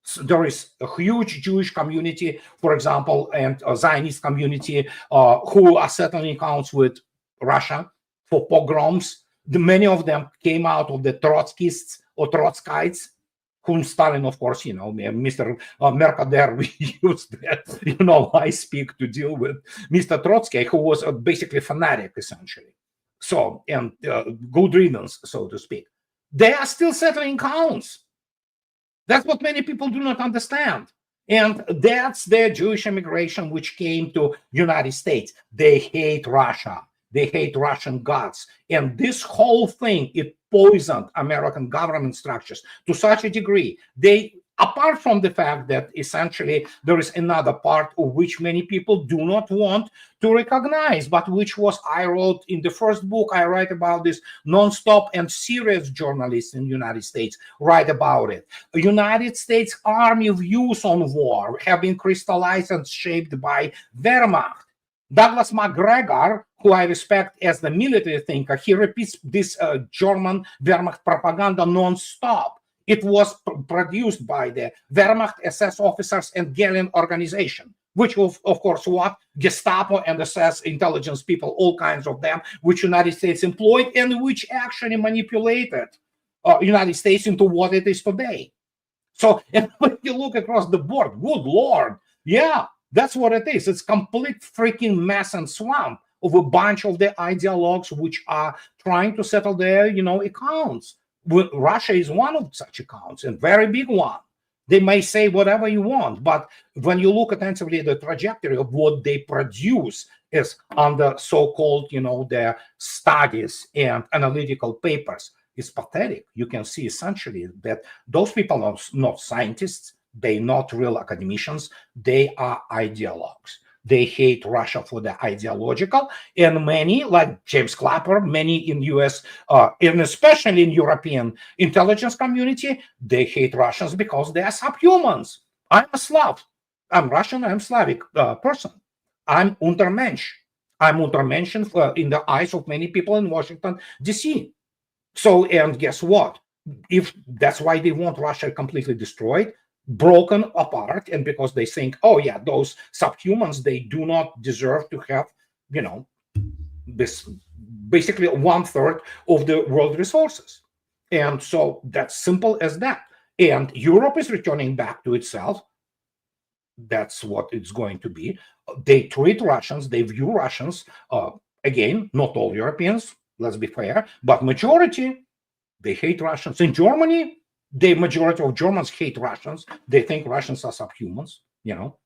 So there is a huge Jewish community, for example, and a Zionist community who are settling accounts with Russia for pogroms. Many of them came out of the Trotskyists or Trotskyites, whom Stalin, of course, Mr. Mercader, we used that, I speak to deal with Mr. Trotsky, who was basically fanatic, essentially. So, and good riddance, so to speak. They are still settling counts. That's what many people do not understand. And that's the Jewish immigration which came to United States. They hate Russia. They hate Russian gods. And this whole thing, it poisoned American government structures to such a degree. Apart from the fact that essentially there is another part of which many people do not want to recognize, but which was, I wrote in the first book, I write about this nonstop, and serious journalists in the United States write about it. The United States Army views on war have been crystallized and shaped by Wehrmacht. Douglas MacGregor, who I respect as the military thinker, he repeats this German Wehrmacht propaganda non-stop. It was produced by the Wehrmacht SS officers and Gehlen organization, which of course what? Gestapo and SS intelligence people, all kinds of them, which United States employed and which actually manipulated United States into what it is today. So and when you look across the board, good Lord, yeah, that's what it is. It's complete freaking mess and swamp of a bunch of the ideologues which are trying to settle their, accounts. Russia is one of such accounts, and very big one. They may say whatever you want, but when you look attentively at the trajectory of what they produce is under so-called, their studies and analytical papers, it's pathetic. You can see essentially that those people are not scientists. They're not real academicians. They are ideologues. They hate Russia for the ideological, and many, like James Clapper, many in US, and especially in European intelligence community, they hate Russians because they are subhumans. I'm a Slav. I'm Russian. I'm Slavic person. I'm Untermensch. I'm Untermensch in the eyes of many people in Washington, D.C. So, and guess what? If that's why they want Russia completely destroyed, broken apart, and because they think, oh yeah, those subhumans, they do not deserve to have, this basically 1/3 of the world resources. And so that's simple as that. And Europe is returning back to itself. That's what it's going to be. They treat Russians, they view Russians, again, not all Europeans, let's be fair, but majority, They hate Russians. In Germany, the majority of Germans hate Russians. They think Russians are subhumans,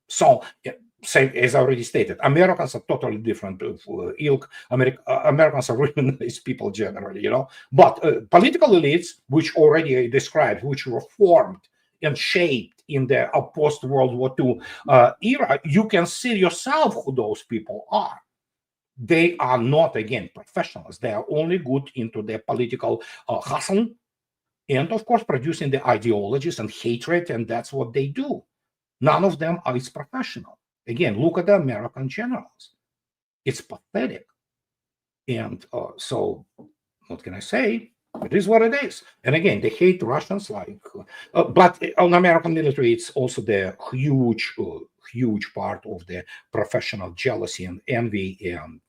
So, same as I already stated, Americans are totally different ilk. Americans are really nice people generally, But political elites, which already I described, which were formed and shaped in the post-World War II era, you can see yourself who those people are. They are not, again, professionals. They are only good into their political hustle and, of course, producing the ideologies and hatred, and that's what they do. None of them is professional. Again, look at the American generals. It's pathetic. And so, what can I say? It is what it is. And again, they hate Russians but on American military, it's also the huge part of the professional jealousy and envy, and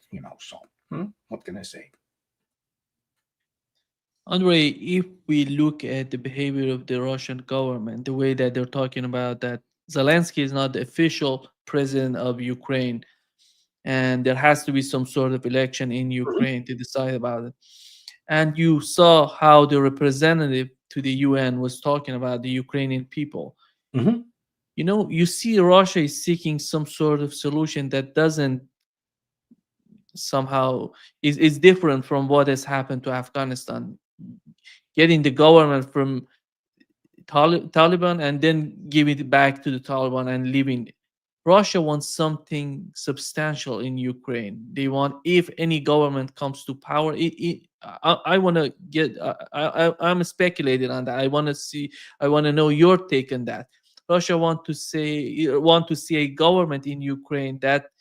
what can I say? Andrei, if we look at the behavior of the Russian government, the way that they're talking about that Zelensky is not the official president of Ukraine, and there has to be some sort of election in Ukraine to decide about it. And you saw how the representative to the UN was talking about the Ukrainian people. Mm-hmm. You see Russia is seeking some sort of solution that doesn't somehow is different from what has happened to Afghanistan. Getting the government from Taliban and then giving it back to the Taliban and leaving. Russia wants something substantial in Ukraine. They want, if any government comes to power, I want to get. I'm speculating on that. I want to know your take on that. Russia want to see a government in Ukraine that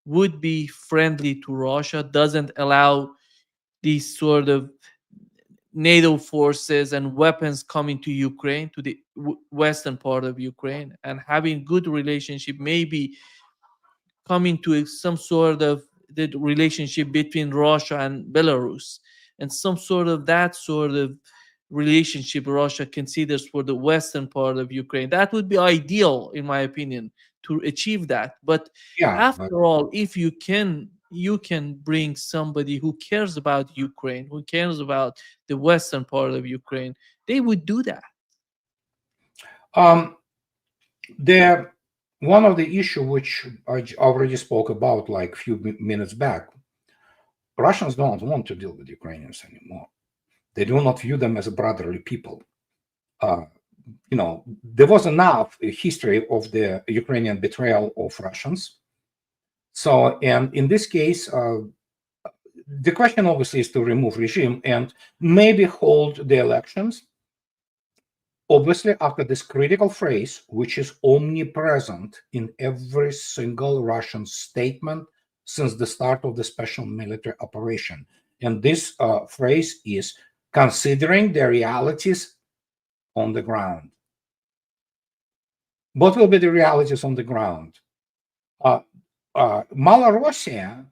would be friendly to Russia, doesn't allow these sort of NATO forces and weapons coming to Ukraine, to the western part of Ukraine, and having good relationship, maybe coming to some sort of the relationship between Russia and Belarus, and some sort of that sort of relationship Russia considers for the western part of Ukraine. That would be ideal, in my opinion, to achieve that. But after all, if you can bring somebody who cares about Ukraine, who cares about the western part of Ukraine, they would do that. One of the issue which I already spoke about like a few minutes back, Russians don't want to deal with Ukrainians anymore. They do not view them as a brotherly people. There was enough history of the Ukrainian betrayal of Russians. So, and in this case, the question obviously is to remove regime and maybe hold the elections. Obviously, after this critical phrase, which is omnipresent in every single Russian statement since the start of the special military operation. And this phrase is considering the realities on the ground. What will be the realities on the ground? Malorussia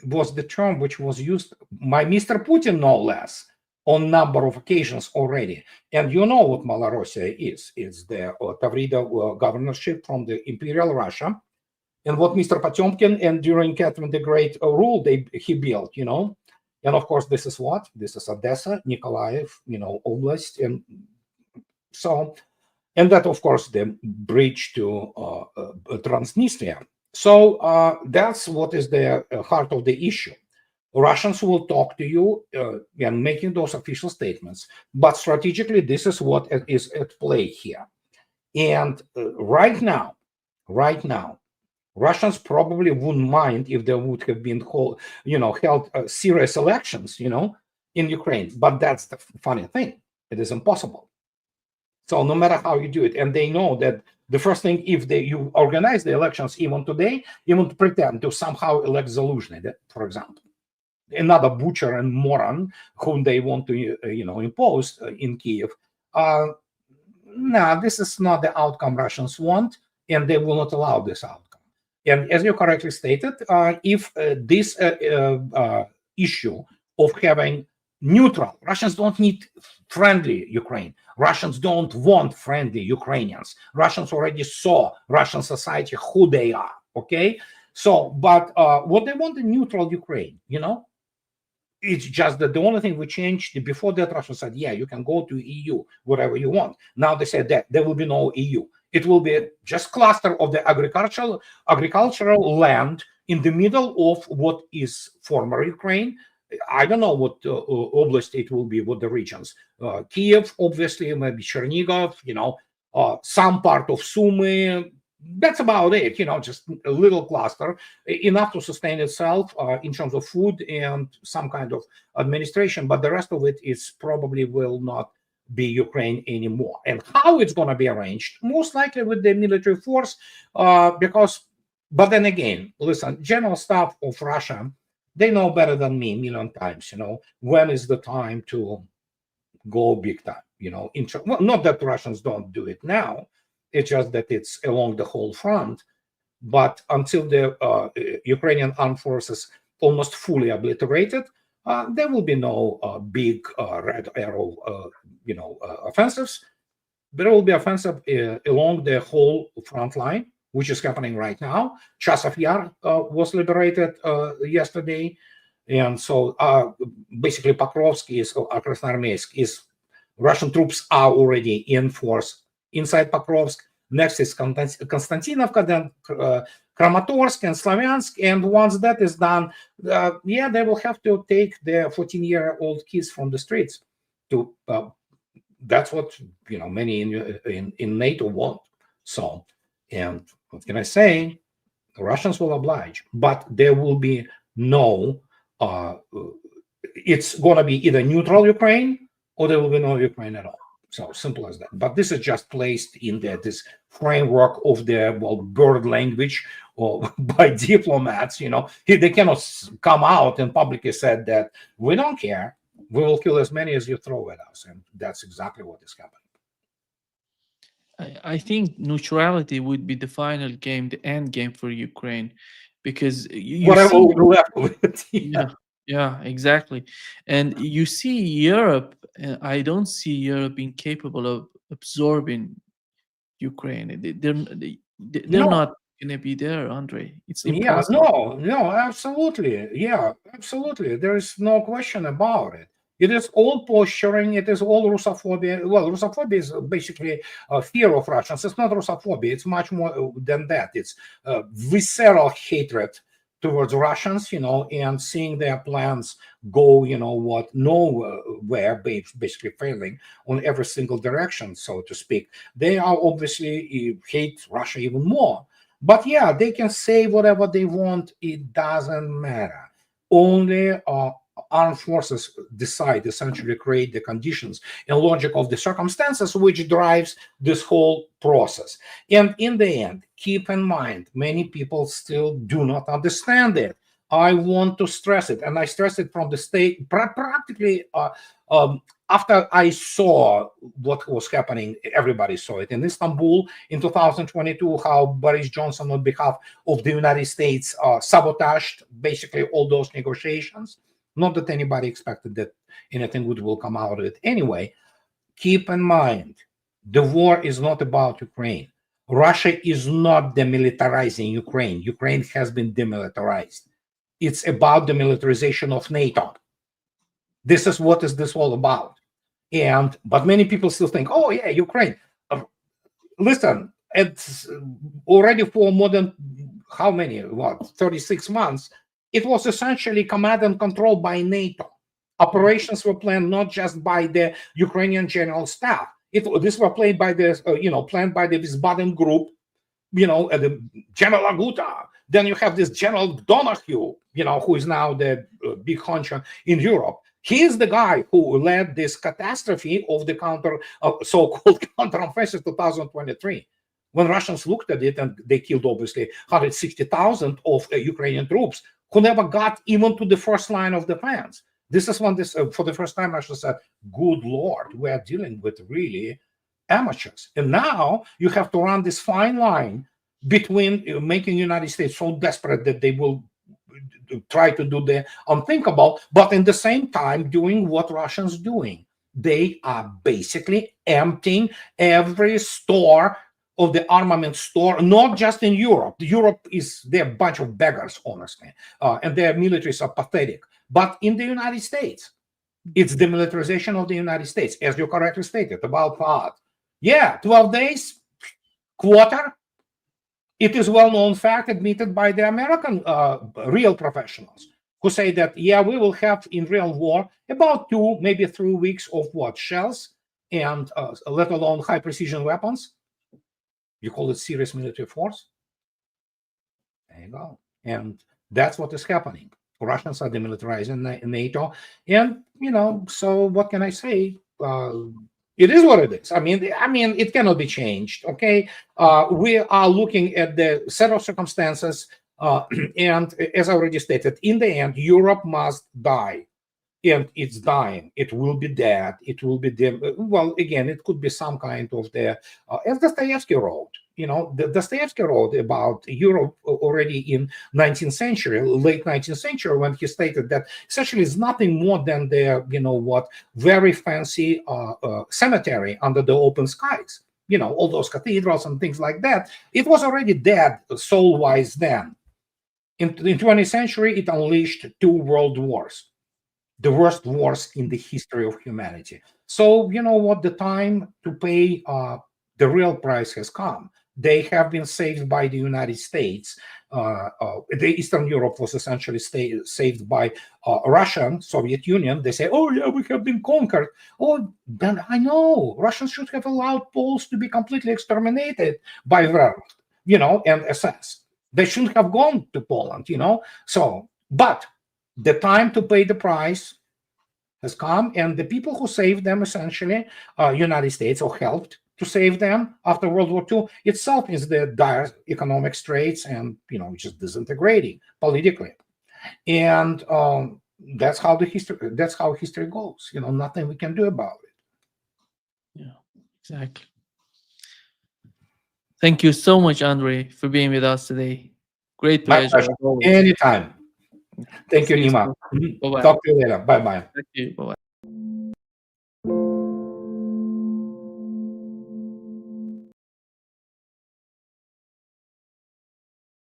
was the term which was used by Mr. Putin, no less, on number of occasions already. And you know what Malorussia is. It's the Tavrida governorship from the Imperial Russia. And what Mr. Potemkin and during Catherine the Great rule he built, And of course, this is what? This is Odessa, Nikolaev, Oblast. And so, and that, of course, the bridge to Transnistria. So that's what is the heart of the issue. Russians will talk to you and making those official statements, but strategically, this is what is at play here. And right now, Russians probably wouldn't mind if there would have been held serious elections, in Ukraine. But that's the funny thing; it is impossible. So no matter how you do it, and they know that the first thing, if you organize the elections even today, even to pretend to somehow elect Zelensky, for example, another butcher and moron whom they want to impose in Kiev. No, this is not the outcome Russians want, and they will not allow this outcome. And as you correctly stated, if this issue of having neutral, Russians don't need friendly Ukraine. Russians don't want friendly Ukrainians. Russians already saw Russian society, who they are, okay? So, but what they want, a neutral Ukraine, It's just that the only thing we changed, before that Russia said, yeah, you can go to EU, whatever you want. Now they said that there will be no EU. It will be just cluster of the agricultural land in the middle of what is former Ukraine. I don't know what oblast it will be, what the regions. Kiev, obviously, maybe Chernigov, some part of Sumy. That's about it, just a little cluster, enough to sustain itself in terms of food and some kind of administration. But the rest of it is probably will not be Ukraine anymore. And how it's going to be arranged? Most likely with the military force, but then again, listen, general staff of Russia, they know better than me a million times, when is the time to go big time, well, not that Russians don't do it now. It's just that it's along the whole front. But until the Ukrainian armed forces almost fully obliterated, there will be no big red arrow, offensives. There will be offensive along the whole front line, which is happening right now. Chasiv Yar was liberated yesterday. And so basically Pokrovsk is, Krasnoarmeysk is, Russian troops are already in force inside Pokrovsk. Next is Konstantinovka, then Kramatorsk and Slavyansk. And once that is done, they will have to take the 14-year-old kids from the streets. That's what many in NATO want. So, and what can I say? The Russians will oblige, but there will be no. It's going to be either neutral Ukraine or there will be no Ukraine at all. So simple as that. But this is just placed in this framework of the bird language or by diplomats. They cannot come out and publicly said that we don't care. We will kill as many as you throw at us, and that's exactly what is happening. I think neutrality would be the final game, the end game for Ukraine, because whatever we're left with. Yeah, exactly. And you see Europe, I don't see Europe being capable of absorbing Ukraine. They're not going to be there, Andrei. It's impossible. No, absolutely. Yeah, absolutely. There is no question about it. It is all posturing. It is all Russophobia. Well, Russophobia is basically a fear of Russians. It's not Russophobia. It's much more than that. It's visceral hatred towards Russians, and seeing their plans go, nowhere, basically failing on every single direction, so to speak. They are obviously hate Russia even more. But yeah, they can say whatever they want. It doesn't matter. Only armed forces decide, essentially create the conditions and logic of the circumstances which drives this whole process. And in the end, keep in mind, many people still do not understand it. I want to stress it, and I stress it from the state practically after I saw what was happening. Everybody saw it in Istanbul in 2022, how Boris Johnson on behalf of the United States sabotaged basically all those negotiations. Not that anybody expected that anything good will come out of it. Anyway, keep in mind, the war is not about Ukraine. Russia is not demilitarizing Ukraine. Ukraine has been demilitarized. It's about the militarization of NATO. This is what is this all about. But many people still think, oh yeah, Ukraine. Listen, it's already for more than 36 months, it was essentially command and control by NATO. Operations were planned not just by the Ukrainian general staff. This were planned by the Wiesbaden group, the General Aguta. Then you have this General Donahue, who is now the big honcho in Europe. He is the guy who led this catastrophe of the so-called counteroffensive 2023. When Russians looked at it, and they killed obviously 160,000 of Ukrainian troops who never got even to the first line of defense. This is when for the first time Russia said, good Lord, we are dealing with really amateurs. And now you have to run this fine line between making the United States so desperate that they will try to do the unthinkable, but in the same time doing what Russians doing. They are basically emptying every store of the armament store, not just in Europe. Europe they're a bunch of beggars, honestly, and their militaries are pathetic. But in the United States, it's demilitarization of the United States, as you correctly stated, about what? Yeah, 12 days, quarter. It is well-known fact admitted by the American real professionals who say that, yeah, we will have in real war about 2, maybe 3 weeks of what? Shells and let alone high-precision weapons. You call it serious military force? There you go. And that's what is happening. Russians are demilitarizing NATO. And, so what can I say? It is what it is. I mean, it cannot be changed. Okay, we are looking at the set of circumstances, and as I already stated, in the end, Europe must die, and it's dying. It will be dead. It will be well. Again, it could be some kind of the as Dostoevsky wrote. The Dostoevsky wrote about Europe already in 19th century, late 19th century, when he stated that essentially it's nothing more than the, very fancy cemetery under the open skies. All those cathedrals and things like that. It was already dead soul-wise then. In 20th century, it unleashed 2 world wars, the worst wars in the history of humanity. So, what the time to pay the real price has come. They have been saved by the United States. The Eastern Europe was essentially saved by Russia, Soviet Union. They say, oh, yeah, we have been conquered. Oh, then I know. Russians should have allowed Poles to be completely exterminated by Wehrmacht, and SS. They shouldn't have gone to Poland, So, but the time to pay the price has come, and the people who saved them, essentially, United States, or helped to save them after World War II, itself is the dire economic straits and, just disintegrating politically. And that's how history goes. Nothing we can do about it. Yeah, exactly. Thank you so much, Andrei, for being with us today. Great My pleasure. pleasure. Anytime. Thank you, See you Nima. soon. Bye-bye. Talk to you later. Bye-bye. Thank you. Bye-bye.